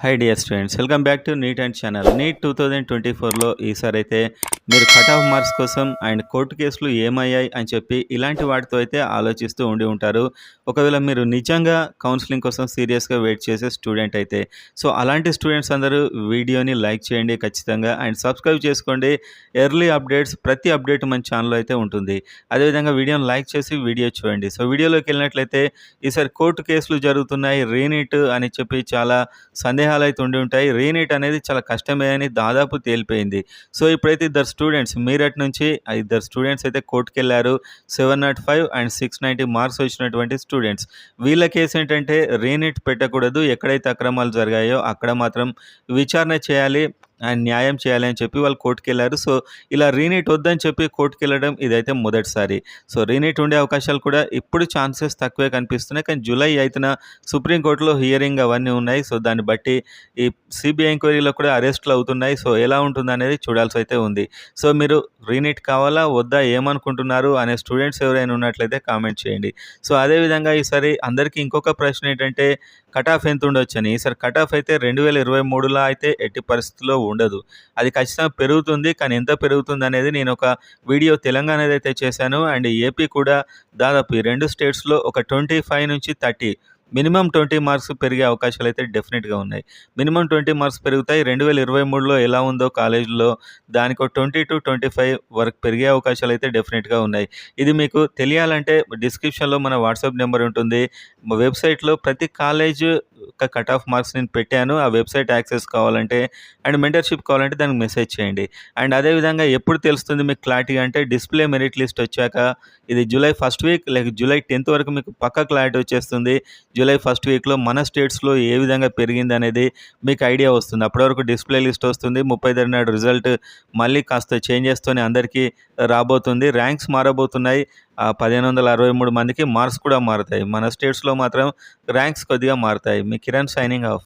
Hi dear students, welcome back to NEET and channel. NEET 2024లో ఈసారి అయితే మీరు కట్ ఆఫ్ మార్క్స్ కోసం అండ్ కోర్టు కేసులు ఏమయ్యాయి అని చెప్పి ఇలాంటి వాటితో అయితే ఆలోచిస్తూ ఉండి ఉంటారు. ఒకవేళ మీరు నిజంగా కౌన్సిలింగ్ కోసం సీరియస్గా వెయిట్ చేసే స్టూడెంట్ అయితే అలాంటి స్టూడెంట్స్ అందరూ వీడియోని లైక్ చేయండి ఖచ్చితంగా, అండ్ సబ్స్క్రైబ్ చేసుకోండి. ఎర్లీ అప్డేట్స్, ప్రతి అప్డేట్ మన ఛానల్లో అయితే ఉంటుంది. అదేవిధంగా వీడియోని లైక్ చేసి వీడియో చూడండి. వీడియోలోకి వెళ్ళినట్లయితే ఈసారి కోర్టు కేసులు జరుగుతున్నాయి, రీనీట్ అని చెప్పి చాలా సందేహాలు అయితే ఉండి ఉంటాయి. రీనీట్ అనేది చాలా కష్టమే అని దాదాపు తేలిపోయింది. ఇప్పుడైతే ఇద్దరు స్టూడెంట్స్ మీరట్ నుంచి ఇద్దరు స్టూడెంట్స్ అయితే కోర్టుకెళ్లారు. 705 అండ్ 690 మార్క్స్ వచ్చినటువంటి స్టూడెంట్స్. వీళ్ళ కేసు ఏంటంటే రీనీట్ పెట్టకూడదు, ఎక్కడైతే అక్రమాలు జరిగాయో అక్కడ మాత్రం విచారణ చేయాలి అండ్ న్యాయం చేయాలి అని చెప్పి వాళ్ళు కోర్టుకెళ్లారు. ఇలా రీనీట్ వద్దని చెప్పి కోర్టుకెళ్ళడం ఇదైతే మొదటిసారి. రీనీట్ ఉండే అవకాశాలు కూడా ఇప్పుడు ఛాన్సెస్ తక్కువే కనిపిస్తున్నాయి. కానీ జూలై 8న సుప్రీంకోర్టులో హియరింగ్ అవన్నీ ఉన్నాయి. దాన్ని బట్టి ఈ సిబిఐ ఎంక్వైరీలో కూడా అరెస్టులు అవుతున్నాయి. ఎలా ఉంటుందనేది చూడాల్సి అయితే ఉంది. మీరు రీనీట్ కావాలా వద్దా ఏమనుకుంటున్నారు అనే స్టూడెంట్స్ ఎవరైనా ఉన్నట్లయితే కామెంట్ చేయండి. అదేవిధంగా ఈసారి అందరికీ ఇంకొక ప్రశ్న ఏంటంటే కట్ ఆఫ్ ఎంత ఉండొచ్చని. ఈసారి కట్ ఆఫ్ అయితే 2023లో అయితే ఎట్టి పరిస్థితుల్లో ఉండదు. అది ఖచ్చితంగా పెరుగుతుంది. కానీ ఎంత పెరుగుతుంది అనేది నేను ఒక వీడియో తెలంగాణది అయితే చేశాను, అండ్ ఏపీ కూడా దాదాపు ఈ రెండు స్టేట్స్లో ఒక 25 నుంచి 30 మినిమం 20 మార్క్స్ పెరిగే అవకాశాలు అయితే డెఫినెట్గా ఉన్నాయి. మినిమం 20 మార్క్స్ పెరుగుతాయి. 2023లో ఎలా ఉందో కాలేజీలో దానికి ఒక 20-25 వరకు పెరిగే అవకాశాలు అయితే డెఫినెట్గా ఉన్నాయి. ఇది మీకు తెలియాలంటే డిస్క్రిప్షన్లో మన వాట్సాప్ నెంబర్ ఉంటుంది. వెబ్సైట్లో ప్రతి కాలేజ్ కట్ ఆఫ్ మార్క్స్ నేను పెట్టాను. ఆ వెబ్సైట్ యాక్సెస్ కావాలంటే అండ్ మెంటర్షిప్ కావాలంటే దానికి మెసేజ్ చేయండి. అండ్ అదేవిధంగా ఎప్పుడు తెలుస్తుంది మీకు క్లారిటీగా అంటే డిస్ప్లే మెరిట్ లిస్ట్ వచ్చాక, ఇది జూలై 1st వీక్ లేక జూలై 10th వరకు మీకు పక్కా క్లారిటీ వచ్చేస్తుంది. జూలై 1st వీక్లో మన స్టేట్స్లో ఏ విధంగా పెరిగింది అనేది మీకు ఐడియా వస్తుంది. అప్పటి వరకు డిస్ప్లే లిస్ట్ వస్తుంది. 30 నాడు రిజల్ట్ మళ్ళీ కాస్త చేంజెస్తోనే అందరికీ రాబోతుంది. ర్యాంక్స్ మారబోతున్నాయి. 1563 మందికి మార్క్స్ కూడా మారుతాయి. మన స్టేట్స్లో మాత్రం ర్యాంక్స్ కొద్దిగా మారుతాయి. మీ కిరణ్ సైనింగ్ ఆఫ్.